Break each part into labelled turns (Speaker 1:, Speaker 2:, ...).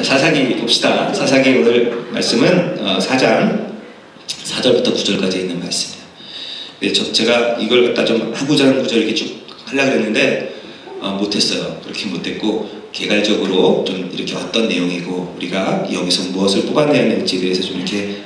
Speaker 1: 사사기 봅시다. 사사기 오늘 말씀은 4장 4절부터 9절까지 있는 말씀이에요. 제가 이걸 갖다 좀 하고자 하는 구절 이렇게 쭉 하려고 했는데 못했어요. 그렇게 못했고 개괄적으로 좀 이렇게 어떤 내용이고 우리가 여기서 무엇을 뽑아내야 될지에 대해서 좀 이렇게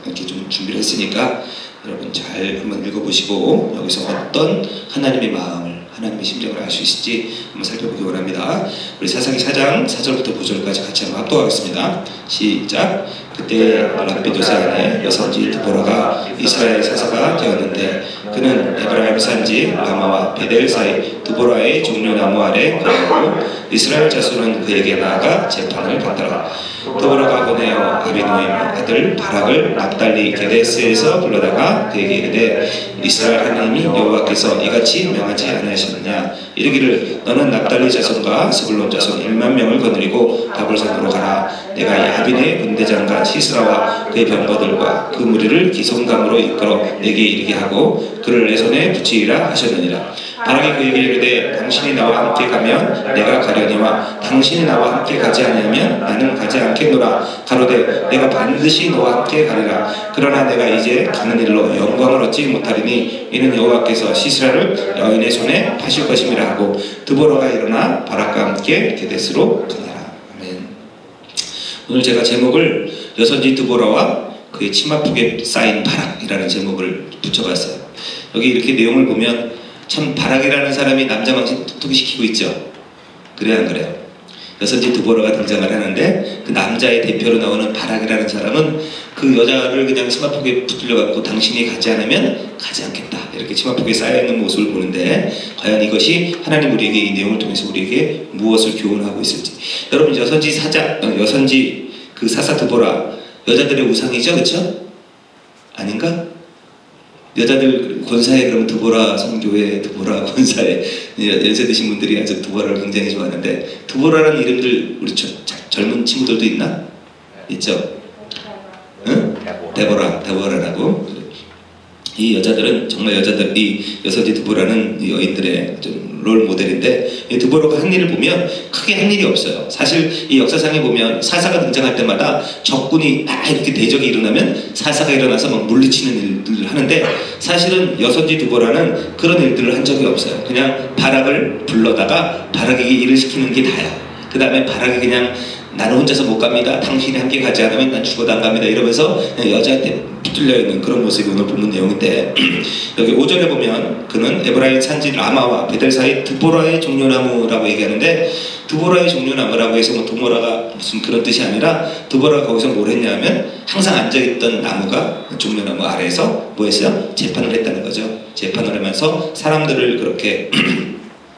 Speaker 1: 이렇게 좀 준비를 했으니까 여러분 잘 한번 읽어보시고 여기서 어떤 하나님의 마음을 하나님의 심정을 알 수 있을지 한번 살펴보기 원합니다. 우리 사사기 4장 4절부터 9절까지 같이 한번 합독하겠습니다. 시작. 그때 랍비도세 안에 여선지 드보라가 이스라엘 사사가 되었는데 그는 에브라임 산지 라마와 베델 사이 드보라의 종려나무 아래 거하고 이스라엘 자손은 그에게 나아가 재판을 받더라. 드보라가 보내어 아비노임 아들 바락을 납달리 게데스에서 불러다가 그에게 이르되 이스라엘 하나님이 여호와께서 이같이 명하지 않으셨느냐 이르기를 너는 납달리 자손과 스불론 자손 1만 명을 거느리고 다볼산으로 가라. 내가 야빈의 군대장과 시스라와 그의 병거들과 그 무리를 기손강으로 이끌어 내게 이르게 하고 그를 내 손에 붙이리라 하셨느니라. 바락이 그에게 이르되 당신이 나와 함께 가면 내가 가려니와 당신이 나와 함께 가지 않으면 나는 가지 않겠노라. 가로되 내가 반드시 너와 함께 가리라. 그러나 내가 이제 가는 일로 영광을 얻지 못하리니 이는 여호와께서 시스라를 여인의 손에 파실 것임이라 하고 드보라가 일어나 바락과 함께 게데스로 가니라. 아멘. 오늘 제가 제목을 여선지 드보라와 그의 치마폭에 쌓인 바락이라는 제목을 붙여봤어요. 여기 이렇게 내용을 보면 참 바락이라는 사람이 남자 망신 톡톡히 시키고 있죠. 그래야 안 그래요? 여선지 드보라가 등장을 하는데 그 남자의 대표로 나오는 바락이라는 사람은 그 여자를 그냥 치마폭에 붙들려갖고 당신이 가지 않으면 가지 않겠다 이렇게 치마폭에 쌓여있는 모습을 보는데 과연 이것이 하나님 우리에게 이 내용을 통해서 우리에게 무엇을 교훈하고 있을지. 여러분 여선지 그 사사 드보라 여자들의 우상이죠, 그렇죠? 아닌가? 여자들 권사에 그러면 드보라 선교회, 드보라 권사에 연세 드신 분들이 아주 드보라를 굉장히 좋아하는데 드보라라는 이름들 우리 젊은 친구들도 있나? 있죠? 응? 데보라라고. 이 여자들은 정말 이 여선지 드보라는 이 여인들의 좀 롤 모델인데 이 드보라가 한 일을 보면 크게 한 일이 없어요. 사실 이 역사상에 보면 사사가 등장할 때마다 적군이 이렇게 대적이 일어나면 사사가 일어나서 막 물리치는 일들을 하는데 사실은 여선지 드보라는 그런 일들을 한 적이 없어요. 그냥 바락을 불러다가 바락에게 일을 시키는 게 다야. 그 다음에 바락이 그냥 나는 혼자서 못 갑니다. 당신이 함께 가지 않으면 난 죽어도 안 갑니다. 이러면서 여자한테 붙들려있는 그런 모습이 오늘 보는 내용인데 여기 5절에 보면 그는 에브라임 산지 라마와 베델 사이 드보라의 종려나무라고 얘기하는데 드보라의 종려나무라고 해서 뭐 드보라가 무슨 그런 뜻이 아니라 드보라가 거기서 뭘 했냐면 항상 앉아있던 나무가 종려나무 아래에서 뭐 했어요? 재판을 했다는 거죠. 재판을 하면서 사람들을 그렇게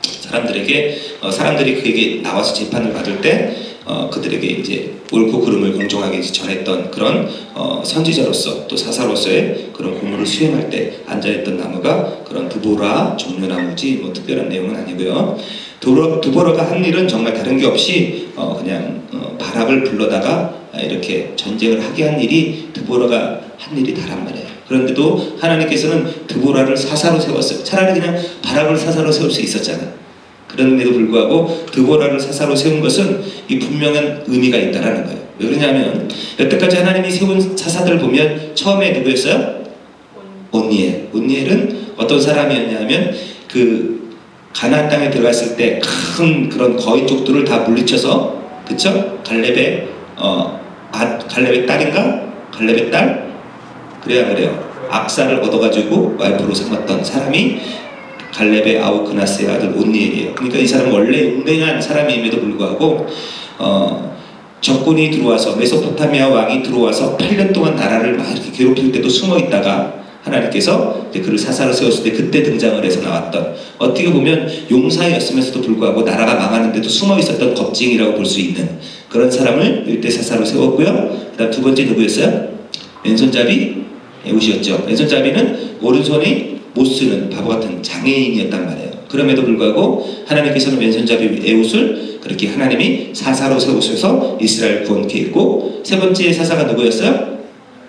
Speaker 1: 사람들이 그에게 나와서 재판을 받을 때 그들에게 이제 옳고 그름을 공정하게 전했던 그런 선지자로서 또 사사로서의 그런 공무를 수행할 때 앉아있던 나무가 그런 드보라 종려나무지 뭐 특별한 내용은 아니고요. 드보라가 한 일은 정말 다른 게 없이 그냥 바락을 불러다가 이렇게 전쟁을 하게 한 일이 드보라가 한 일이 다란 말이에요. 그런데도 하나님께서는 드보라를 사사로 세웠어요. 차라리 그냥 바락을 사사로 세울 수 있었잖아요. 그럼에도 불구하고 드보라를 사사로 세운 것은 이 분명한 의미가 있다라는 거예요. 왜 그러냐면 여태까지 하나님이 세운 사사들을 보면 처음에 누구였어요? 온니엘은 어떤 사람이었냐면 그 가나안 땅에 들어갔을 때 큰 그런 거인족들을 다 물리쳐서 그쵸? 갈렙의 딸인가? 갈렙의 딸? 그래요. 악사를 얻어가지고 와이프로 삼았던 사람이 갈렙의 아우크나스의 아들 온니엘이에요. 그러니까 이 사람은 원래 용맹한 사람임에도 불구하고 적군이 들어와서 메소포타미아 왕이 들어와서 8년 동안 나라를 막 이렇게 괴롭힐 때도 숨어 있다가 하나님께서 이제 그를 사사로 세웠을 때 그때 등장을 해서 나왔던 어떻게 보면 용사였으면서도 불구하고 나라가 망하는데도 숨어 있었던 겁쟁이라고 볼 수 있는 그런 사람을 일대 사사로 세웠고요. 그 다음 두 번째 누구였어요? 왼손잡이 에웃이었죠. 왼손잡이는 오른손이 못 쓰는 바보 같은 장애인이었단 말이에요. 그럼에도 불구하고 하나님께서는 왼손잡이 에웃을 그렇게 하나님이 사사로 세우셔서 이스라엘 구원케 했고 세 번째 사사가 누구였어요?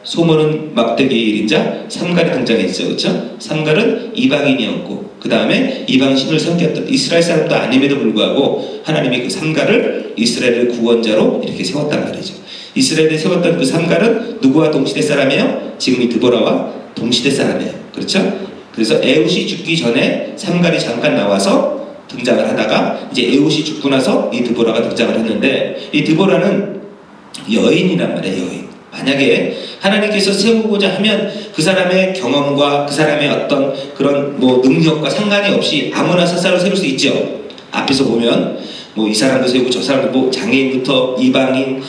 Speaker 1: 소모는 막대기의 1인자 삼갈이 등장했죠. 그렇죠? 삼갈은 이방인이었고 그 다음에 이방 신을 섬겼던 이스라엘 사람도 아님에도 불구하고 하나님이 그 삼갈을 이스라엘의 구원자로 이렇게 세웠단 말이죠. 이스라엘에 세웠던 그 삼갈은 누구와 동시대 사람이에요? 지금 이 드보라와 동시대 사람이에요. 그렇죠? 그래서 에훗이 죽기 전에 삼갈이 잠깐 나와서 등장을 하다가 이제 에훗이 죽고 나서 이 드보라가 등장을 했는데 이 드보라는 여인이란 말이에요. 여인. 만약에 하나님께서 세우고자 하면 그 사람의 경험과 그 사람의 어떤 그런 뭐 능력과 상관이 없이 아무나 사사를 세울 수 있죠. 앞에서 보면 뭐 이 사람도 세우고 저 사람도 뭐 장애인부터 이방인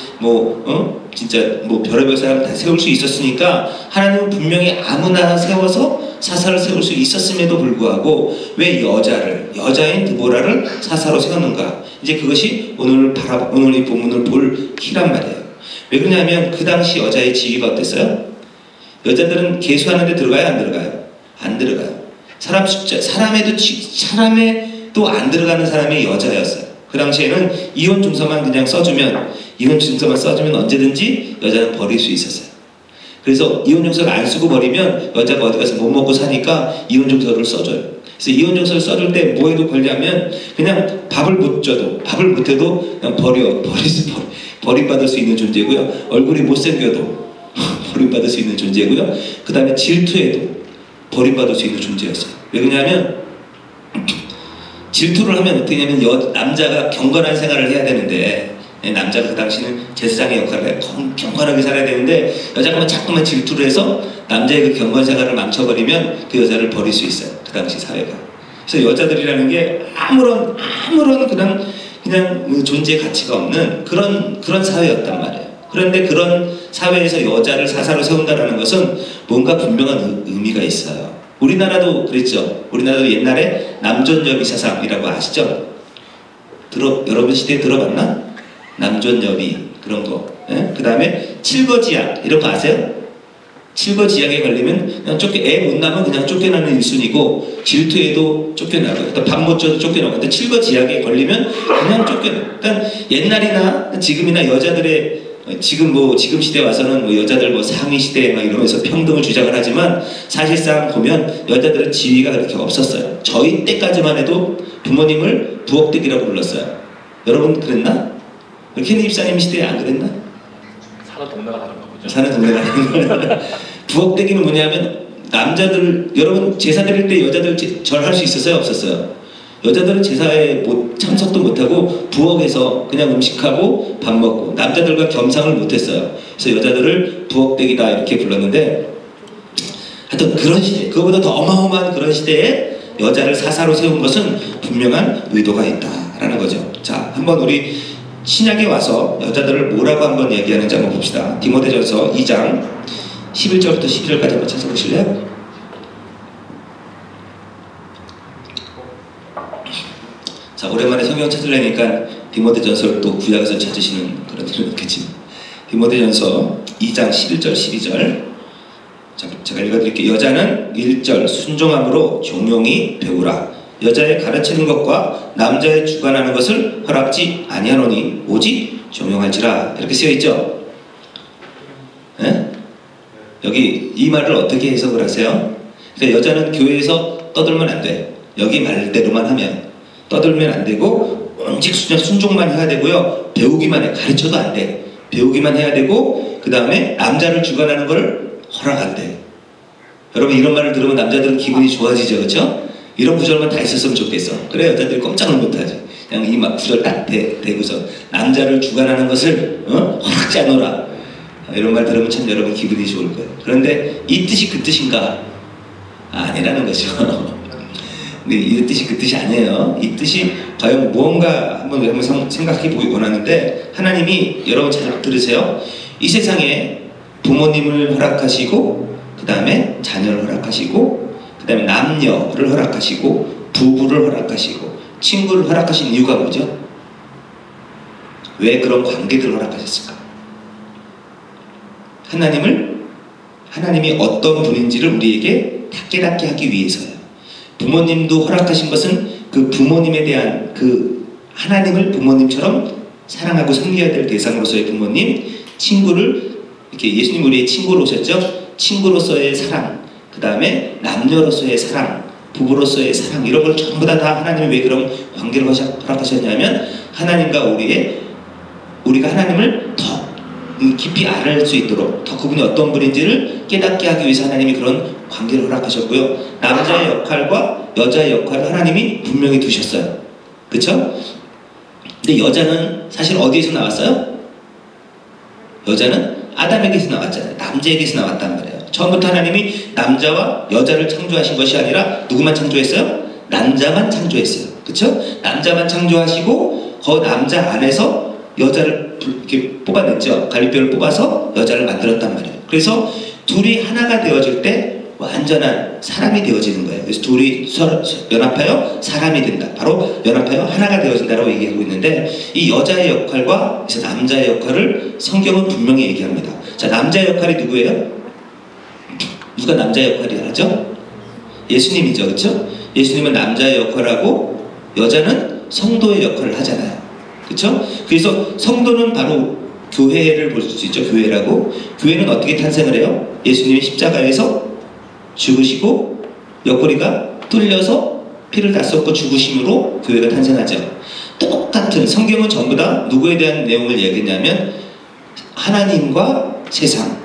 Speaker 1: 진짜 뭐 별의별 사람 다 세울 수 있었으니까 하나님은 분명히 아무나 세워서 사사를 세울 수 있었음에도 불구하고 왜 여자인 드보라를 사사로 세웠는가? 이제 그것이 오늘 이 본문을 볼 키란 말이에요. 왜 그러냐면 그 당시 여자의 지위가 어땠어요? 여자들은 계수하는 데 들어가요? 안 들어가요? 안 들어가요. 사람에도 안 들어가는 사람이 여자였어요. 그 당시에는 이혼 증서만 그냥 써주면 언제든지 여자는 버릴 수 있었어요. 그래서 이혼 증서를 안 쓰고 버리면 여자가 어디 가서 못 먹고 사니까 이혼 증서를 써줘요. 그래서 이혼 증서를 써줄 때 뭐에도 걸리냐면 그냥 밥을 못해도 그냥 버림받을 수 있는 존재고요. 얼굴이 못생겨도 버림받을 수 있는 존재고요. 그 다음에 질투에도 버림받을 수 있는 존재였어요. 왜 그러냐면 질투를 하면 어떻게 하냐면 남자가 경건한 생활을 해야 되는데 남자가 그 당시는 제사장의 역할을 해 경건하게 살아야 되는데 여자가 자꾸만 질투를 해서 남자의 그 경건 생활을 망쳐버리면 그 여자를 버릴 수 있어요. 그 당시 사회가. 그래서 여자들이라는 게 아무런 그냥 존재 가치가 없는 그런 사회였단 말이에요. 그런데 그런 사회에서 여자를 사사로 세운다는 것은 뭔가 분명한 의미가 있어요. 우리나라도 그랬죠. 우리나라도 옛날에 남존여비 사상이라고 아시죠? 여러분 시대에 들어봤나? 남존여비 그런 거. 그 다음에 칠거지약 이런 거 아세요? 칠거지약에 걸리면 그냥 애 못 낳으면 그냥 쫓겨나는 일순이고 질투에도 쫓겨나고 또 밥 못 줘도 쫓겨나고 근데 칠거지약에 걸리면 그냥 쫓겨나. 그러니까 옛날이나 지금이나 여자들의 지금 시대 와서는 여자들 상위 시대 막 이러면서 평등을 주장을 하지만 사실상 보면 여자들은 지위가 그렇게 없었어요. 저희 때까지만 해도 부모님을 부엌댁이라고 불렀어요. 여러분 그랬나? 케니 집사님 시대에 안 그랬나?
Speaker 2: 사는 동네가 다른가 보죠.
Speaker 1: 사는 동네가 다른가. 부엌댁이는 뭐냐면 남자들 여러분 제사 드릴 때 여자들 절할 수 있었어요? 없었어요? 여자들은 제사에 참석도 못하고 부엌에서 그냥 음식하고 밥 먹고 남자들과 겸상을 못했어요. 그래서 여자들을 부엌댁이다 이렇게 불렀는데 하여튼 그런 시대, 그거보다 더 어마어마한 그런 시대에 여자를 사사로 세운 것은 분명한 의도가 있다라는 거죠. 자, 한번 우리 신약에 와서 여자들을 뭐라고 한번 얘기하는지 한번 봅시다. 디모데전서 2장 11절부터 12절까지 한번 찾아보실래요? 자, 오랜만에 성경 찾으려니까 디모데전서를 또 구약에서 찾으시는 그런 일은 없겠지만 디모데전서 2장 11절 12절 자, 제가 읽어드릴게요. 여자는 1절 순종함으로 종용히 배우라. 여자의 가르치는 것과 남자의 주관하는 것을 허락지 아니하노니 오직 종용할지라. 이렇게 쓰여있죠? 여기 이 말을 어떻게 해석을 하세요? 그러니까 여자는 교회에서 떠들면 안 돼. 여기 말대로만 하면 떠들면 안 되고 오직 순종만 해야 되고요. 배우기만 해. 가르쳐도 안 돼. 배우기만 해야 되고 그 다음에 남자를 주관하는 걸 허락 안 돼. 여러분 이런 말을 들으면 남자들은 기분이 좋아지죠. 그렇죠? 이런 구절만 다 있었으면 좋겠어. 그래 여자들이 꼼짝을 못하지. 그냥 이 막 구절 딱 대고서 남자를 주관하는 것을 허락지 않노라. 이런 말 들으면 참 여러분 기분이 좋을 거예요. 그런데 이 뜻이 그 뜻인가? 아니라는 거죠. 근데 이 뜻이 그 뜻이 아니에요. 이 뜻이 과연 무언가 한번 생각해 보기 원하는데 하나님이 여러분 잘 들으세요. 이 세상에 부모님을 허락하시고 그 다음에 자녀를 허락하시고 그 다음에 남녀를 허락하시고 부부를 허락하시고 친구를 허락하신 이유가 뭐죠? 왜 그런 관계들을 허락하셨을까? 하나님이 어떤 분인지를 우리에게 깨닫게 하기 위해서요. 부모님도 허락하신 것은 그 부모님에 대한 그 하나님을 부모님처럼 사랑하고 섬겨야 될 대상으로서의 부모님, 친구를 이렇게 예수님 우리의 친구로 오셨죠? 친구로서의 사랑, 그 다음에 남녀로서의 사랑, 부부로서의 사랑, 이런 걸 전부 다 하나님이 왜 그런 관계를 허락하셨냐면 하나님과 우리가 하나님을 더 깊이 알을 수 있도록, 더 그분이 어떤 분인지를 깨닫게 하기 위해서 하나님이 그런 관계를 허락하셨고요. 남자의 역할과 여자의 역할을 하나님이 분명히 두셨어요. 그쵸? 근데 여자는 사실 어디에서 나왔어요? 여자는 아담에게서 나왔잖아요. 남자에게서 나왔단 말이에요. 처음부터 하나님이 남자와 여자를 창조하신 것이 아니라 누구만 창조했어요? 남자만 창조했어요. 그쵸? 남자만 창조하시고 그 남자 안에서 여자를 이렇게 뽑아냈죠. 갈비뼈를 뽑아서 여자를 만들었단 말이에요. 그래서 둘이 하나가 되어질 때 완전한 사람이 되어지는 거예요. 그래서 둘이 연합하여 사람이 된다. 바로 연합하여 하나가 되어진다라고 얘기하고 있는데, 이 여자의 역할과 남자의 역할을 성경은 분명히 얘기합니다. 자, 남자의 역할이 누구예요? 누가 남자의 역할을 하죠? 예수님이죠. 그렇죠? 예수님은 남자의 역할을 하고 여자는 성도의 역할을 하잖아요. 그렇죠? 그래서 성도는 바로 교회를 볼 수 있죠. 교회라고. 교회는 어떻게 탄생을 해요? 예수님이 십자가에서 죽으시고 옆구리가 뚫려서 피를 다 쏟고 죽으심으로 교회가 탄생하죠. 똑같은, 성경은 전부 다 누구에 대한 내용을 얘기했냐면 하나님과 세상,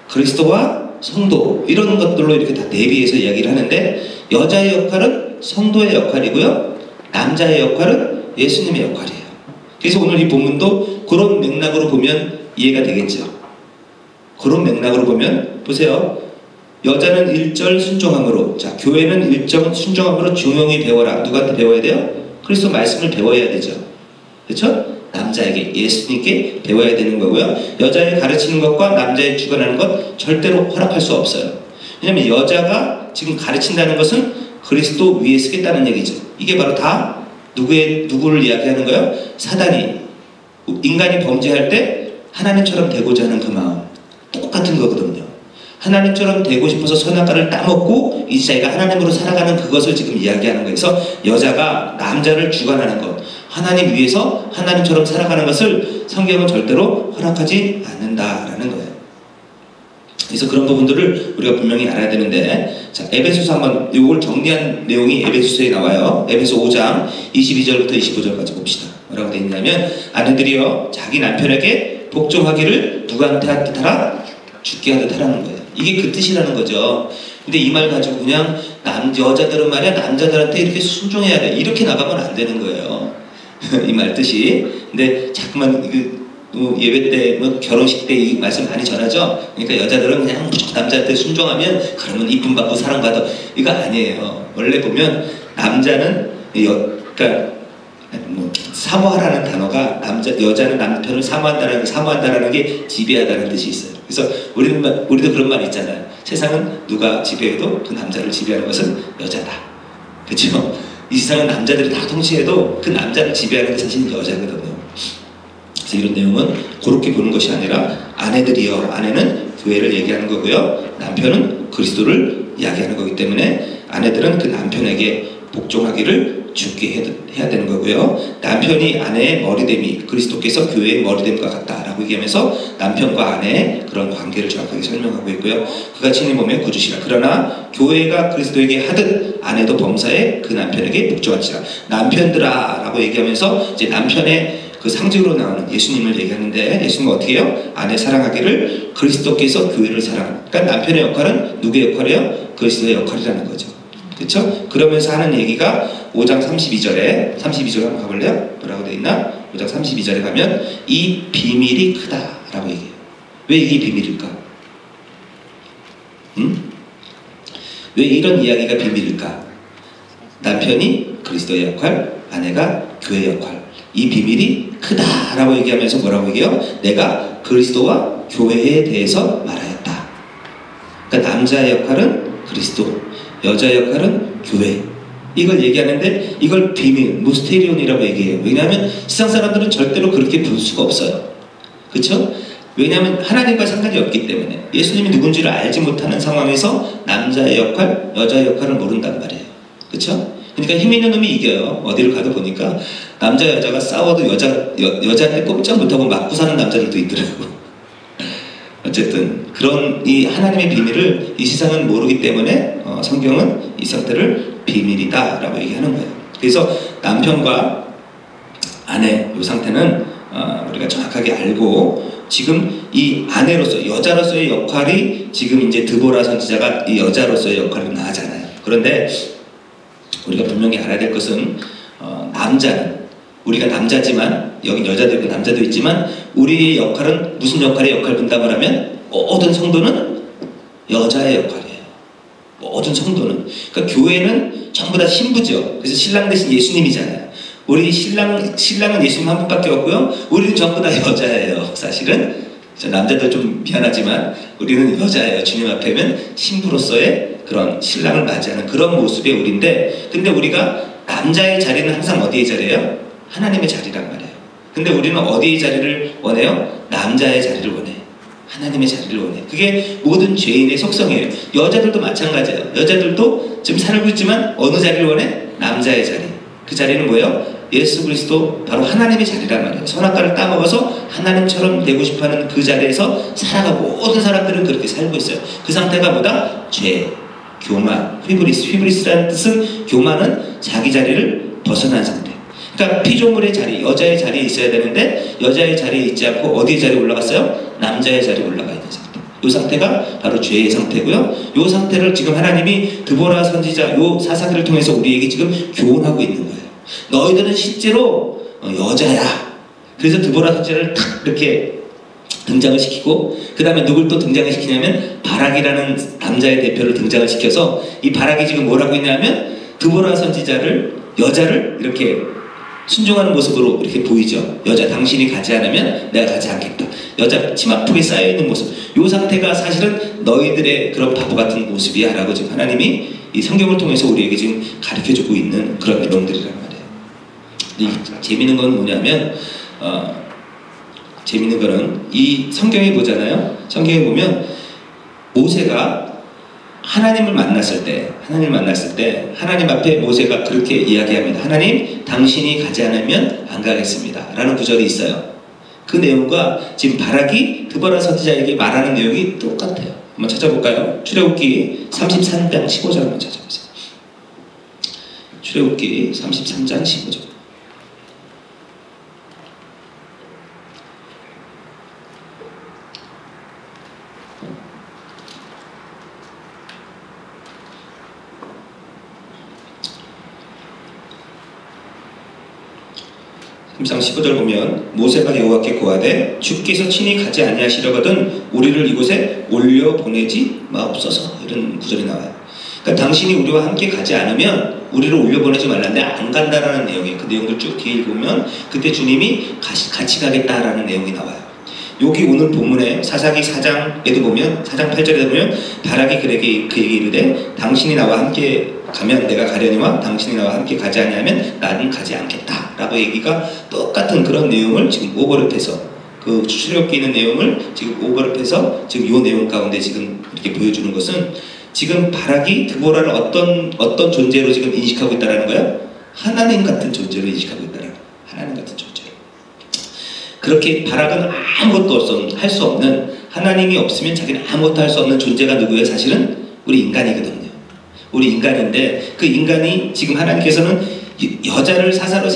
Speaker 1: 그리스도와 성도, 이런 것들로 이렇게 다 대비해서 이야기를 하는데, 여자의 역할은 성도의 역할이고요, 남자의 역할은 예수님의 역할이에요. 그래서 오늘 이 본문도 그런 맥락으로 보면 이해가 되겠죠. 그런 맥락으로 보면 보세요. 여자는 1절 순종함으로, 자, 교회는 1절 순종함으로 조용히 배워라. 누구한테 배워야 돼요? 그리스도 말씀을 배워야 되죠. 그렇죠? 남자에게, 예수님께 배워야 되는 거고요. 여자의 가르치는 것과 남자의 주관하는 것 절대로 허락할 수 없어요. 왜냐하면 여자가 지금 가르친다는 것은 그리스도 위에 쓰겠다는 얘기죠. 이게 바로 다 누구를 이야기하는 거예요? 사단이, 인간이 범죄할 때 하나님처럼 되고자 하는 그 마음, 똑같은 거거든요. 하나님처럼 되고 싶어서 선악과를 따먹고 이제 자기가 하나님으로 살아가는 그것을 지금 이야기하는 거예요. 그래서 여자가 남자를 주관하는 것, 하나님 위해서 하나님처럼 살아가는 것을 성경은 절대로 허락하지 않는다라는 거예요. 그래서 그런 부분들을 우리가 분명히 알아야 되는데, 자, 에베소서 한번 이걸 정리한 내용이 에베소서에 나와요. 에베소 5장 22절부터 25절까지 봅시다. 뭐라고 되어 있냐면, 아내들이여 자기 남편에게 복종하기를 누구한테 하라? 죽게 하듯 하라는 거예요. 이게 그 뜻이라는 거죠. 근데 이 말 가지고 그냥 여자들은 말이야 남자들한테 이렇게 순종해야 돼, 이렇게 나가면 안 되는 거예요. 이 말 뜻이. 근데 자꾸만 예배 때, 결혼식 때 이 말씀 많이 전하죠. 그러니까 여자들은 그냥 무조건 남자한테 순종하면 그러면 이쁨 받고 사랑받아, 이거 아니에요. 원래 보면 남자는 그러니까 사모하라는 단어가 여자는 남편을 사모한다라는 게 지배하다는 뜻이 있어요. 그래서 우리도 그런 말 있잖아요. 세상은 누가 지배해도 그 남자를 지배하는 것은 여자다. 그렇죠? 이 세상은 남자들이 다 통치해도 그 남자를 지배하는 게 사실은 여자거든요. 그래서 이런 내용은 그렇게 보는 것이 아니라, 아내들이요, 아내는 교회를 얘기하는 거고요, 남편은 그리스도를 이야기하는 거기 때문에 아내들은 그 남편에게 복종하기를 죽게 해야 되는 거고요, 남편이 아내의 머리됨이 그리스도께서 교회의 머리됨과 같다라고 얘기하면서 남편과 아내의 그런 관계를 정확하게 설명하고 있고요. 그같이 보면 구주시라. 그러나 교회가 그리스도에게 하듯 아내도 범사에 그 남편에게 복종하시라. 남편들아 라고 얘기하면서 이제 남편의 그 상징으로 나오는 예수님을 얘기하는데, 예수님은 어떻게 해요? 아내 사랑하기를 그리스도께서 교회를 사랑합니다. 그러니까 남편의 역할은 누구의 역할이에요? 그리스도의 역할이라는 거죠. 그렇죠? 그러면서 하는 얘기가 5장 32절에, 32절 한번 가볼래요? 뭐라고 되어 있나? 5장 32절에 가면 이 비밀이 크다라고 얘기해요. 왜 이게 비밀일까? 왜 이런 이야기가 비밀일까? 남편이 그리스도의 역할, 아내가 교회의 역할, 이 비밀이 크다라고 얘기하면서 뭐라고 얘기해요? 내가 그리스도와 교회에 대해서 말하였다. 그러니까 남자의 역할은 그리스도, 여자의 역할은 교회, 이걸 얘기하는데 이걸 비밀, 무스테리온이라고 얘기해요. 왜냐하면 세상 사람들은 절대로 그렇게 볼 수가 없어요. 그렇죠? 왜냐하면 하나님과 상관이 없기 때문에, 예수님이 누군지를 알지 못하는 상황에서 남자의 역할, 여자의 역할을 모른단 말이에요. 그렇죠? 그러니까 힘 있는 놈이 이겨요. 어디를 가도 보니까 남자 여자가 싸워도 여자한테 꼼짝 못하고 맞고 사는 남자들도 있더라고. 어쨌든 그런 이 하나님의 비밀을 이 세상은 모르기 때문에 성경은 이 상태를 비밀이다라고 얘기하는 거예요. 그래서 남편과 아내 이 상태는 우리가 정확하게 알고 지금 이 아내로서 여자로서의 역할이 지금 이제 드보라 선지자가 이 여자로서의 역할을 나가잖아요. 그런데 우리가 분명히 알아야 될 것은 남자는 우리가 남자지만 여기 여자도 있고 남자도 있지만 우리의 역할은 무슨 역할 분담을 하면 모든 성도는 여자의 역할이에요. 모든 성도는. 그러니까 교회는 전부 다 신부죠. 그래서 신랑 대신 예수님이잖아요. 우리 신랑은 예수님 한 분밖에 없고요. 우리는 전부 다 여자예요. 사실은 남자들 좀 미안하지만 우리는 여자예요. 주님 앞에면 신부로서의 그런 신랑을 맞이하는 그런 모습의 우리인데, 근데 우리가 남자의 자리는 항상 어디의 자리예요? 하나님의 자리란 말이에요. 근데 우리는 어디의 자리를 원해요? 남자의 자리를 원해. 하나님의 자리를 원해. 그게 모든 죄인의 속성이에요. 여자들도 마찬가지예요. 여자들도 지금 살고 있지만 어느 자리를 원해? 남자의 자리. 그 자리는 뭐예요? 예수 그리스도 바로 하나님의 자리란 말이에요. 선악과를 따먹어서 하나님처럼 되고 싶어하는 그 자리에서 살아가고 모든 사람들은 그렇게 살고 있어요. 그 상태가 뭐다? 죄, 교만, 휘브리스라는 뜻은 교만은 자기 자리를 벗어난 상태. 그러니까 피조물의 자리, 여자의 자리에 있어야 되는데 여자의 자리에 있지 않고 어디의 자리에 올라갔어요? 남자의 자리에 올라가 있는 상태. 이 상태가 바로 죄의 상태고요. 이 상태를 지금 하나님이 드보라 선지자 이 사사기를 통해서 우리에게 지금 교훈하고 있는 거예요. 너희들은 실제로 여자야. 그래서 드보라 선지자를 탁 이렇게 등장을 시키고 그 다음에 누굴 또 등장을 시키냐면 바락이라는 남자의 대표를 등장을 시켜서 이 바락이 지금 뭐라고 했냐면 드보라 선지자를 여자를 이렇게 순종하는 모습으로 이렇게 보이죠. 여자 당신이 가지 않으면 내가 가지 않겠다. 여자 치마폭에 쌓여있는 모습. 이 상태가 사실은 너희들의 그런 바보 같은 모습이야 라고 지금 하나님이 이 성경을 통해서 우리에게 지금 가르쳐주고 있는 그런 내용들이란 말이에요. 근데 재밌는 건 뭐냐면 재밌는 거는 이 성경에 보잖아요. 성경에 보면 모세가 하나님을 만났을 때 하나님 앞에 모세가 그렇게 이야기합니다. 하나님, 당신이 가지 않으면 안 가겠습니다 라는 구절이 있어요. 그 내용과 지금 바락이 드보라 선지자에게 말하는 내용이 똑같아요. 한번 찾아볼까요? 출애굽기 33장 15절 한번 찾아보세요. 출애굽기 33장 15절. 장 15절 보면 모세가 여호와께 고하되 주께서 친히 가지 아니하시려거든 우리를 이곳에 올려 보내지 마옵소서 이런 구절이 나와요. 그러니까 당신이 우리와 함께 가지 않으면 우리를 올려 보내지 말라는데 안 간다라는 내용이에요. 그 내용들 쭉 뒤에 읽으면 그때 주님이 같이 가겠다라는 내용이 나와요. 여기 오늘 본문에 사사기 4장에도 보면 4장 8절에 보면 바락이 그에게 이르되 당신이 나와 함께 가면 내가 가려니와 당신이 나와 함께 가지 아니하면 나는 가지 않겠다 라고 얘기가 똑같은 그런 내용을 지금 오버랩해서 그 출애굽기에 있는 내용을 지금 오버랩해서 지금 이 내용 가운데 지금 이렇게 보여주는 것은 지금 바락이 드보라를 어떤 존재로 지금 인식하고 있다는 거예요? 하나님 같은 존재로 인식하고 있다는 거예요. 하나님 같은 존재로. 그렇게 바락은 아무것도 할 수 없는, 하나님이 없으면 자기는 아무것도 할 수 없는 존재가 누구예요? 사실은 우리 인간이거든요. 우리 인간인데 그 인간이 지금 하나님께서는 여자를 사사로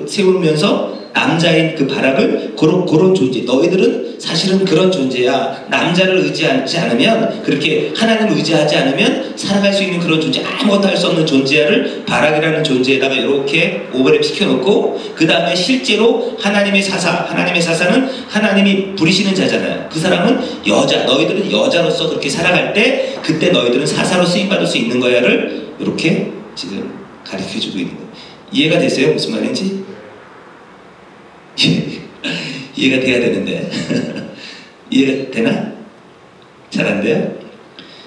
Speaker 1: 세우면서 남자인 그 바락을 그런 존재, 너희들은 사실은 그런 존재야. 남자를 의지하지 않으면, 그렇게 하나님을 의지하지 않으면 살아갈 수 있는 그런 존재, 아무것도 할 수 없는 존재야를 바락이라는 존재에다가 이렇게 오버랩 시켜놓고 그 다음에 실제로 하나님의 사사는 하나님이 부리시는 자잖아요. 그 사람은 여자, 너희들은 여자로서 그렇게 살아갈 때 그때 너희들은 사사로 쓰임받을 수 있는 거야를 이렇게 지금 가르쳐주고 있는 거예요. 이해가 되세요? 무슨 말인지? 이해가 돼야 되는데 이해가 되나? 잘 안 돼요?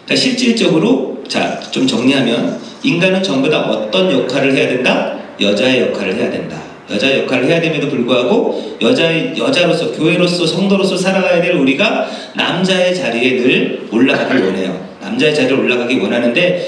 Speaker 1: 그러니까 실질적으로 자, 좀 정리하면 인간은 전부 다 어떤 역할을 해야 된다? 여자의 역할을 해야 된다. 여자의 역할을 해야 됨에도 불구하고 여자로서, 교회로서, 성도로서 살아가야 될 우리가 남자의 자리에 늘 올라가길 원해요. 남자의 자리에 올라가기 원하는데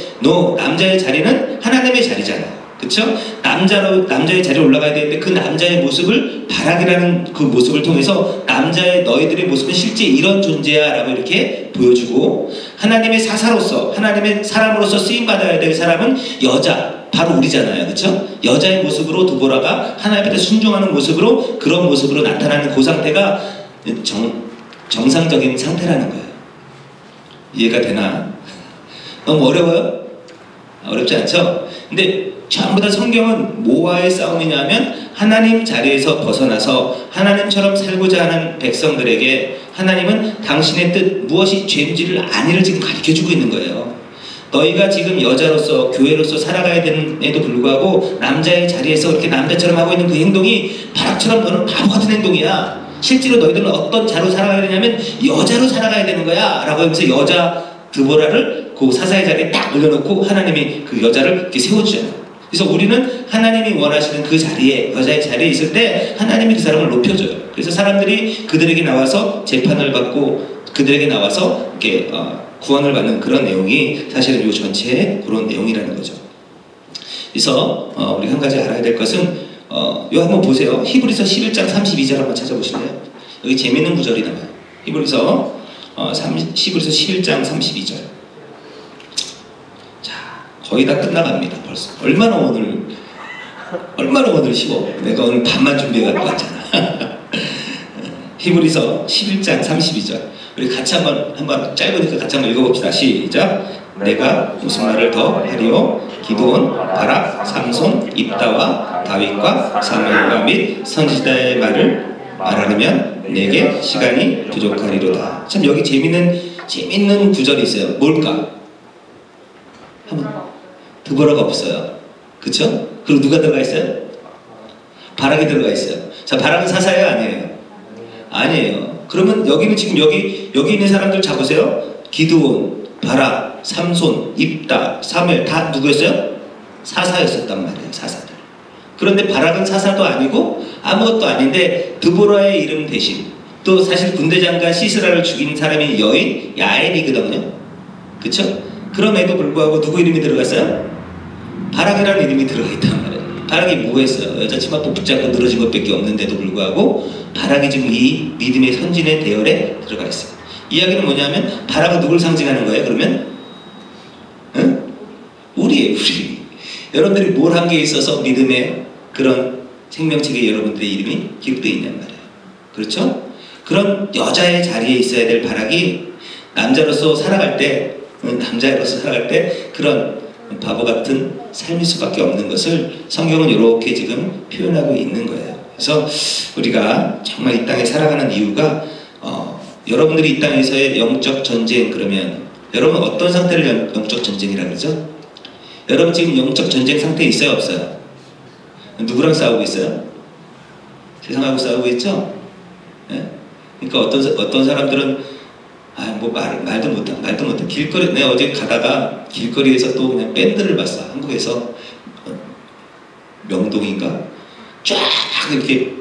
Speaker 1: 남자의 자리는 하나님의 자리잖아요. 그쵸? 남자의 자리에 올라가야 되는데 그 남자의 모습을 바락이라는 그 모습을 통해서 남자의 너희들의 모습은 실제 이런 존재야 라고 이렇게 보여주고, 하나님의 사사로서 하나님의 사람으로서 쓰임받아야 될 사람은 여자, 바로 우리잖아요. 그쵸? 여자의 모습으로 드보라가 하나님한테 순종하는 모습으로, 그런 모습으로 나타나는 그 상태가 정상적인 상태라는 거예요. 이해가 되나? 너무 어려워요? 어렵지 않죠? 근데 전부 다 성경은 뭐와의 싸움이냐면 하나님 자리에서 벗어나서 하나님처럼 살고자 하는 백성들에게 하나님은 당신의 뜻, 무엇이 죄인지를 아니를 지금 가르쳐주고 있는 거예요. 너희가 지금 여자로서 교회로서 살아가야 되는에도 불구하고 남자의 자리에서 그렇게 남자처럼 하고 있는 그 행동이 바락처럼 너는 바보 같은 행동이야. 실제로 너희들은 어떤 자로 살아가야 되냐면 여자로 살아가야 되는 거야 라고 하면서 여자 드보라를 그 사사의 자리에 딱 올려놓고 하나님이 그 여자를 이렇게 세워주잖아요. 그래서 우리는 하나님이 원하시는 그 자리에, 여자의 자리에 있을 때 하나님이 그 사람을 높여줘요. 그래서 사람들이 그들에게 나와서 재판을 받고 그들에게 나와서 이렇게 구원을 받는 그런 내용이 사실은 이 전체의 그런 내용이라는 거죠. 그래서 우리가 한 가지 알아야 될 것은 이거 한번 보세요. 히브리서 11장 32절 한번 찾아보실래요? 여기 재밌는 구절이 나와요. 히브리서 11장 32절. 자, 거의 다 끝나갑니다. 벌써. 얼마나 오늘 쉬워. 내가 오늘 밤만 준비해 갖고 왔잖아. 히브리서 11장 32절. 우리 같이 한번 짧으니까 같이 한번 읽어봅시다. 시작. 내가 무슨 말을 더 하리요? 기드온, 바락, 삼손, 입다와 다윗과 사무엘과 및 선지자의 말을 말하려면 내게 시간이 부족하리로다. 참 여기 재밌는 구절이 있어요. 뭘까? 드보라가 없어요. 그쵸? 그리고 누가 들어가 있어요? 바락이 들어가 있어요. 자, 바락은 사사예요? 아니에요? 아니에요. 그러면 여기는 지금 여기 있는 사람들 잡으세요. 기드온, 바락, 삼손, 입다, 사무엘 다 누구였어요? 사사였었단 말이에요. 사사들. 그런데 바락은 사사도 아니고 아무것도 아닌데 드보라의 이름 대신, 또 사실 군대장관 시스라를 죽인 사람이 여인 야엘이거든요. 그쵸? 그럼에도 불구하고 누구 이름이 들어갔어요? 바락이라는 이름이 들어가 있단 말이에요. 바락이 뭐 했어요? 여자 치마 붙잡고 늘어진 것밖에 없는데도 불구하고 바락이 지금 이 믿음의 선진의 대열에 들어가 있어요. 이야기는 뭐냐면 바락은 누굴 상징하는 거예요? 그러면 우리예요. 우리. 여러분들이 뭘 한 게 있어서 믿음의 그런 생명책에 여러분들의 이름이 기록되어 있냔 말이에요. 그렇죠? 그런 여자의 자리에 있어야 될 바락이 남자로서 살아갈 때 그런 바보 같은 삶일 수밖에 없는 것을 성경은 이렇게 지금 표현하고 있는 거예요. 그래서 우리가 정말 이 땅에 살아가는 이유가 여러분들이 이 땅에서의 영적 전쟁, 그러면 여러분 어떤 상태를 영적 전쟁이라 그러죠? 여러분 지금 영적 전쟁 상태에 있어요? 없어요? 누구랑 싸우고 있어요? 세상하고 싸우고 있죠? 네? 그러니까 어떤 사람들은 말도 못해. 길거리, 내가 어제 가다가 길거리에서 또 그냥 밴드를 봤어. 한국에서 명동인가? 쫙 이렇게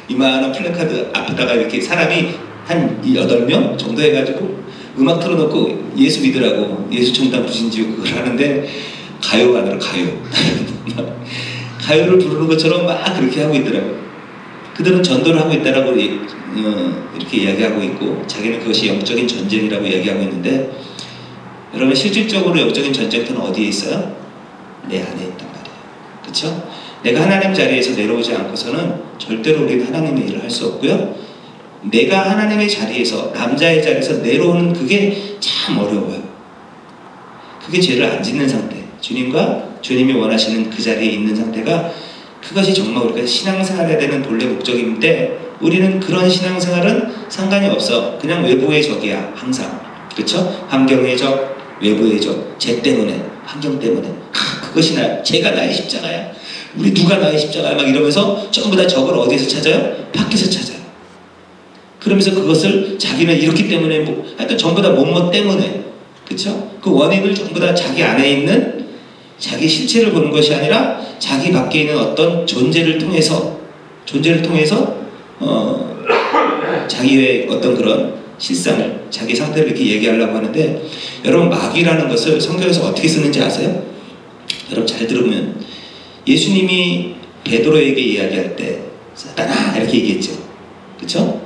Speaker 1: 이만한 플래카드 앞에다가 이렇게 사람이 한 8명 정도 해가지고 음악 틀어놓고 예수 믿으라고, 예수 청당 부신지고 그걸 하는데 가요 안으로 가요를 부르는 것처럼 막 그렇게 하고 있더라고요. 그들은 전도를 하고 있다라고 이렇게 이야기하고 있고 자기는 그것이 영적인 전쟁이라고 이야기하고 있는데, 여러분 실질적으로 영적인 전쟁터는 어디에 있어요? 내 안에 있단 말이에요. 그렇죠? 내가 하나님 자리에서 내려오지 않고서는 절대로 우리는 하나님의 일을 할 수 없고요. 내가 하나님의 자리에서, 남자의 자리에서 내려오는 그게 참 어려워요. 그게 죄를 안 짓는 상태, 주님과 주님이 원하시는 그 자리에 있는 상태가, 그것이 정말 우리가 신앙생활해야 되는 본래 목적인데 우리는 그런 신앙생활은 상관이 없어. 그냥 외부의 적이야 항상. 그렇죠? 환경의 적, 외부의 적, 죄 때문에, 환경 때문에. 그것이 죄가 나의 십자가야. 우리 누가 나의 십자가야 막 이러면서 전부 다 적을 어디에서 찾아요? 밖에서 찾아요. 그러면서 그것을 자기는 이렇기 때문에 하여튼 전부 다 뭐뭐 때문에, 그렇죠? 그 원인을 전부 다 자기 안에 있는 자기 실체를 보는 것이 아니라 자기 밖에 있는 어떤 존재를 통해서 자기의 어떤 그런 실상을, 자기 상태를 이렇게 얘기하려고 하는데, 여러분 마귀라는 것을 성경에서 어떻게 쓰는지 아세요? 여러분 잘 들으면 예수님이 베드로에게 이야기할 때 사단아 이렇게 얘기했죠. 그렇죠?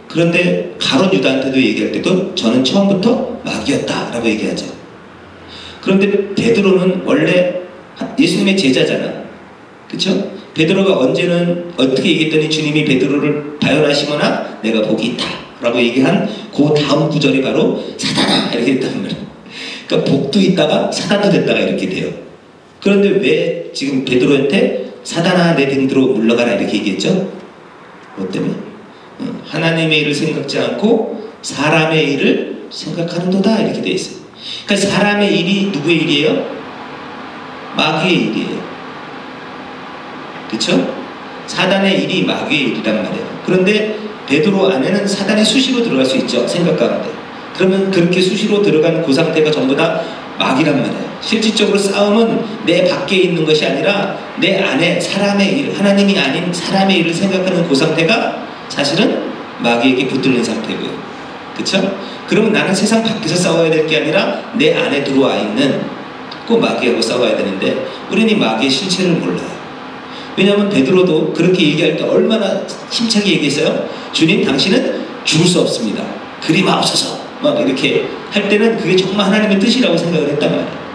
Speaker 1: 그런데 가룟 유다한테도 얘기할 때도 저는 처음부터 마귀였다 라고 얘기하죠. 그런데 베드로는 원래 예수님의 제자잖아. 그렇죠? 베드로가 언제는 어떻게 얘기했더니 주님이 베드로를 바요나시거나 내가 복이 있다 라고 얘기한 그 다음 구절이 바로 사단아 이렇게 됐단 말이에요. 그러니까 복도 있다가 사단도 됐다가 이렇게 돼요. 그런데 왜 지금 베드로한테 사단아 내 등으로 물러가라 이렇게 얘기했죠? 뭐 때문에? 하나님의 일을 생각지 않고 사람의 일을 생각하는도다 이렇게 돼 있어요. 그러니까 사람의 일이 누구의 일이에요? 마귀의 일이에요. 그렇죠? 사단의 일이 마귀의 일이란 말이에요. 그런데 베드로 안에는 사단이 수시로 들어갈 수 있죠. 생각 가운데. 그러면 그렇게 수시로 들어가는 그 상태가 전부 다 마귀란 말이에요. 실질적으로 싸움은 내 밖에 있는 것이 아니라 내 안에 사람의 일, 하나님이 아닌 사람의 일을 생각하는 그 상태가 사실은 마귀에게 붙들린 상태고요. 그렇죠? 그러면 나는 세상 밖에서 싸워야 될 게 아니라 내 안에 들어와 있는 그 마귀하고 싸워야 되는데 우리는 이 마귀의 실체를 몰라요. 왜냐하면 베드로도 그렇게 얘기할 때 얼마나 힘차게 얘기했어요? 주님 당신은 죽을 수 없습니다. 그리마옵소서 막 이렇게 할 때는 그게 정말 하나님의 뜻이라고 생각을 했단 말이에요.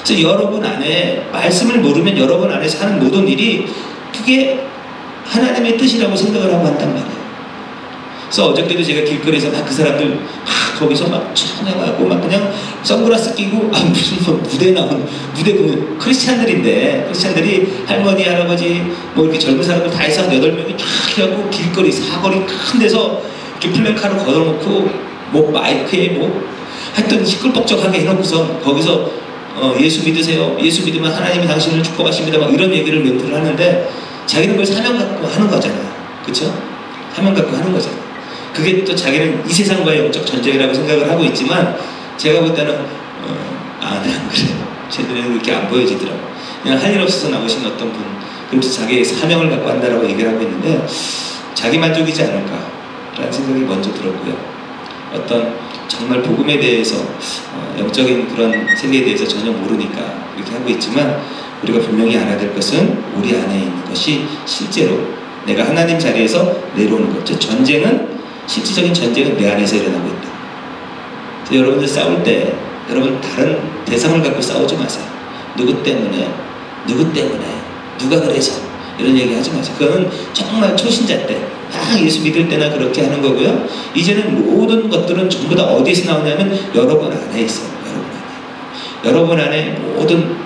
Speaker 1: 그래서 여러분 안에 말씀을 모르면 여러분 안에서 하는 모든 일이 그게 하나님의 뜻이라고 생각을 하고 한단 말이에요. 그래서 어저께도 제가 길거리에서 막 그 사람들 막 거기서 막 찬양하고 막 그냥 선글라스 끼고 무슨 뭐 무대 나온 무대 보면 크리스찬들이 할머니 할아버지 뭐 이렇게 젊은 사람들 다 해서 8명이 쫙 해갖고 길거리 사거리 큰 데서 이렇게 플래카드 걸어놓고 뭐 마이크에 뭐 하여튼 시끌벅적하게 해놓고서 거기서 예수 믿으세요. 예수 믿으면 하나님이 당신을 축복하십니다. 막 이런 얘기를 멘트를 하는데 자기는 그걸 사명 갖고 하는 거잖아요. 그렇죠? 사명 갖고 하는 거잖아요. 그게 또 자기는 이 세상과의 영적 전쟁이라고 생각을 하고 있지만 제가 볼 때는 안 그래요. 쟤들은 그렇게 안 보여지더라고. 그냥 할 일 없어서 나오신 어떤 분 그래서 자기의 사명을 갖고 한다라고 얘기를 하고 있는데 자기 만족이지 않을까라는 생각이 먼저 들었고요. 어떤 정말 복음에 대해서 영적인 그런 세계에 대해서 전혀 모르니까 이렇게 하고 있지만 우리가 분명히 알아야 될 것은 우리 안에 있는 것이 실제로 내가 하나님 자리에서 내려오는 거죠. 실질적인 전쟁은 내 안에서 일어나고 있다. 그래서 여러분들 싸울 때 여러분 다른 대상을 갖고 싸우지 마세요. 누구 때문에 누가 그래서 이런 얘기 하지 마세요. 그거는 정말 초신자 때 예수 믿을 때나 그렇게 하는 거고요. 이제는 모든 것들은 전부 다 어디서 나오냐면 여러분 안에 있어요. 여러분 안에 모든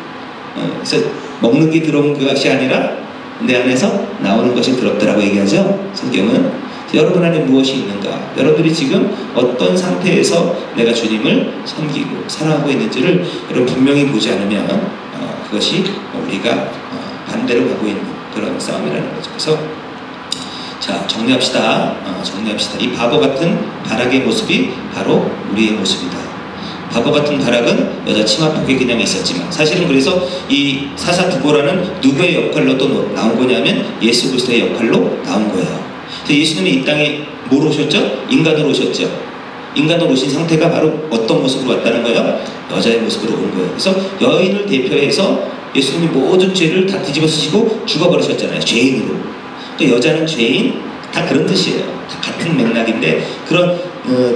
Speaker 1: 그래서 먹는 게 들어온 것이 아니라 내 안에서 나오는 것이 들었다라고 얘기하죠. 성경은. 여러분 안에 무엇이 있는가? 여러분들이 지금 어떤 상태에서 내가 주님을 섬기고 사랑하고 있는지를 여러분 분명히 보지 않으면 그것이 우리가 반대로 가고 있는 그런 싸움이라는 거죠. 그래서 자 정리합시다. 이 바보 같은 바락의 모습이 바로 우리의 모습이다. 바보 같은 바락은 여자 치마폭에 그냥 있었지만 사실은 그래서 이 사사두보라는 누구의 역할로 또 나온 거냐면 예수 그리스도의 역할로 나온 거예요. 예수님이 이 땅에 뭐로 오셨죠? 인간으로 오셨죠. 인간으로 오신 상태가 바로 어떤 모습으로 왔다는 거예요? 여자의 모습으로 온 거예요. 그래서 여인을 대표해서 예수님이 모든 죄를 다 뒤집어 쓰시고 죽어버리셨잖아요. 죄인으로. 또 여자는 죄인 다 그런 뜻이에요. 다 같은 맥락인데 그런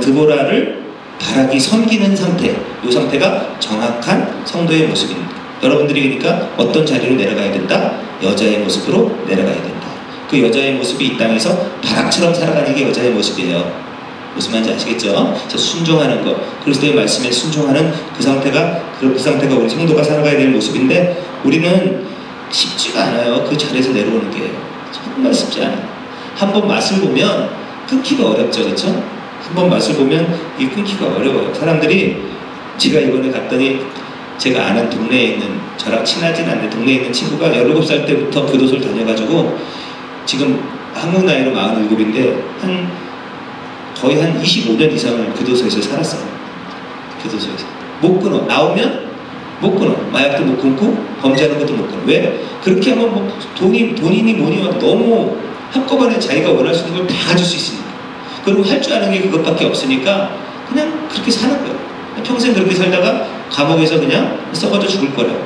Speaker 1: 드보라를 바락이 섬기는 상태, 이 상태가 정확한 성도의 모습입니다. 여러분들이 그러니까 어떤 자리로 내려가야 된다? 여자의 모습으로 내려가야 된다. 그 여자의 모습이 이 땅에서 바락처럼 살아가는 게 여자의 모습이에요. 무슨 말인지 아시겠죠? 그래서 순종하는 것, 그리스도의 말씀에 순종하는 그 상태가 우리 성도가 살아가야 될 모습인데 우리는 쉽지가 않아요. 그 자리에서 내려오는 게 정말 쉽지 않아요. 한번 맛을 보면 끊기가 어렵죠, 그렇죠? 한번 맛을 보면 이 끊기가 어려워요. 사람들이 제가 이번에 갔더니 제가 아는 동네에 있는 저랑 친하진 않는 동네에 있는 친구가 17살 때부터 교도소를 다녀가지고 지금 한국 나이로 47인데 거의 한 25년 이상을 교도소에서 살았어요. 교도소에서 못 끊어. 나오면 못 끊어. 마약도 못 끊고 범죄하는 것도 못 끊어. 왜? 그렇게 하면 뭐 돈이니 뭐니 너무 한꺼번에 자기가 원할 수 있는 걸 다 가질 수 있으니까. 그리고 할 줄 아는 게 그것밖에 없으니까 그냥 그렇게 사는 거예요. 평생 그렇게 살다가 감옥에서 그냥 썩어져 죽을 거라고.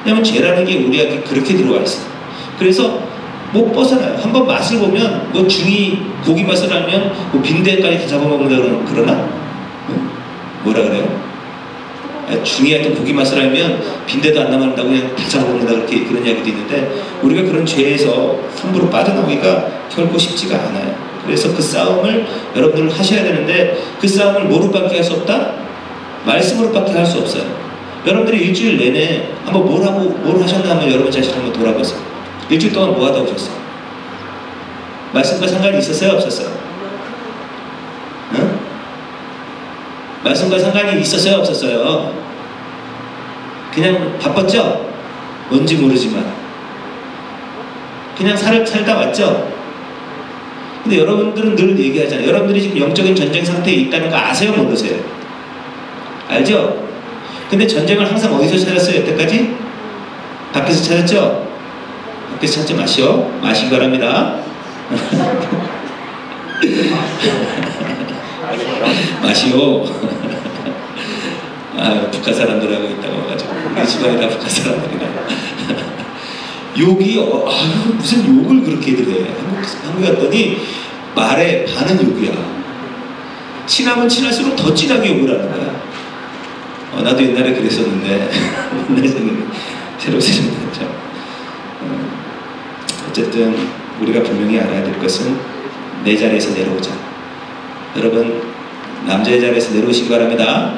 Speaker 1: 왜냐하면 죄라는 게 우리에게 그렇게 들어와 있어요. 그래서 못 벗어나요. 한번 맛을 보면 뭐 중이 고기 맛을 알면 뭐 빈대까지 다 잡아먹는다 그러나? 응? 뭐라 그래요? 중이 하여튼 고기 맛을 알면 빈대도 안 남는다고 그냥 다 잡아먹는다 그런 이야기도 있는데 우리가 그런 죄에서 함부로 빠져나오기가 결코 쉽지가 않아요. 그래서 그 싸움을 여러분들 하셔야 되는데 그 싸움을 뭐로밖에 할 수 없다? 말씀으로밖에 할 수 없어요. 여러분들이 일주일 내내 한번 뭘 하셨나 하면 여러분 자신 한번 돌아보세요. 일주일 동안 뭐 하다 오셨어요? 말씀과 상관이 있었어요? 없었어요? 응? 말씀과 상관이 있었어요? 없었어요? 그냥 바빴죠? 뭔지 모르지만 그냥 살다 왔죠? 근데 여러분들은 늘 얘기하잖아요. 여러분들이 지금 영적인 전쟁 상태에 있다는 거 아세요? 모르세요? 알죠? 근데 전쟁을 항상 어디서 찾았어요? 여태까지? 밖에서 찾았죠? 밖에서 찾지 마시기 바랍니다. 마시오. 아, 북한 사람들하고 있다고 해가지고 우리 집안이 다 북한 사람들이다. 욕이 무슨 욕을 그렇게들 해. 한국 갔더니 말에 반은 욕이야. 친하면 친할수록 더 진하게 욕을 하는 거야. 나도 옛날에 그랬었는데 옛날 생각이 새록새록 나죠. 어쨌든 우리가 분명히 알아야 될 것은 내 자리에서 내려오자. 여러분 남자의 자리에서 내려오시기 바랍니다.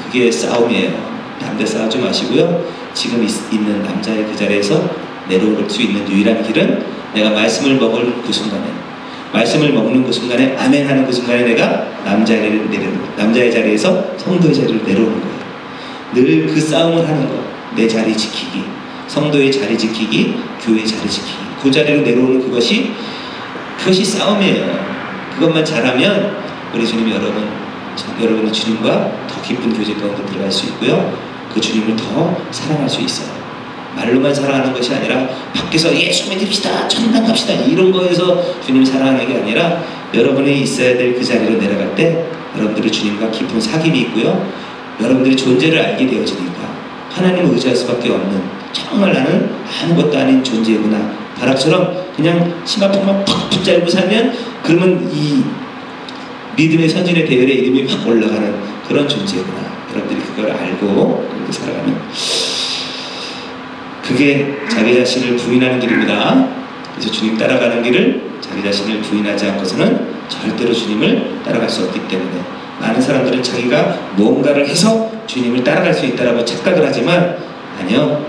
Speaker 1: 그게 싸움이에요. 남자 싸우지 마시고요. 지금 있는 남자의 그 자리에서 내려올 수 있는 유일한 길은 내가 말씀을 먹을 그 순간에, 말씀을 먹는 그 순간에, 아멘 하는 그 순간에 내가 남자의 자리에서 성도의 자리를 내려오는 거예요. 늘 그 싸움을 하는 거. 내 자리 지키기, 성도의 자리 지키기, 교회의 자리 지키기. 그 자리로 내려오는 그것이 싸움이에요. 그것만 잘하면 우리 주님이 여러분의 주님과 더 깊은 교제 가운데 들어갈 수 있고요. 그 주님을 더 사랑할 수 있어요. 말로만 사랑하는 것이 아니라 밖에서 예수 믿읍시다, 천당 갑시다 이런 거에서 주님 사랑하는 게 아니라 여러분이 있어야 될 그 자리로 내려갈 때 여러분들의 주님과 깊은 사귐이 있고요. 여러분들의 존재를 알게 되어지니까 하나님을 의지할 수밖에 없는, 정말 나는 아무것도 아닌 존재구나. 바락처럼 그냥 심화폭만 팍 붙잡고 살면 그러면 이 믿음의 선진의 대열에 이름이 확 올라가는 그런 존재구나. 여러분들이 그걸 알고 그렇게 살아가면 그게 자기 자신을 부인하는 길입니다. 그래서 주님 따라가는 길을 자기 자신을 부인하지 않고서는 절대로 주님을 따라갈 수 없기 때문에 많은 사람들은 자기가 뭔가를 해서 주님을 따라갈 수 있다고 착각을 하지만 아니요,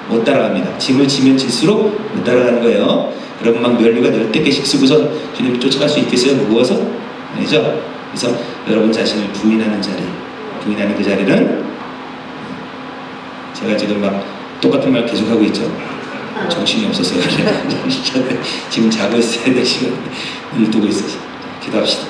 Speaker 1: 못 따라갑니다. 짐을 지면 질수록 못 따라가는 거예요. 여러분 막 면류가 10개씩 쓰고서 주님을 쫓아갈 수 있겠어요? 무거워서? 아니죠? 그래서 여러분 자신을 부인하는 자리, 부인하는 그 자리는 제가 지금 막 똑같은 말 계속하고 있죠. 정신이 없었어요. 지금 자고 있어야 될 시간을 두고 있어서 기도합시다.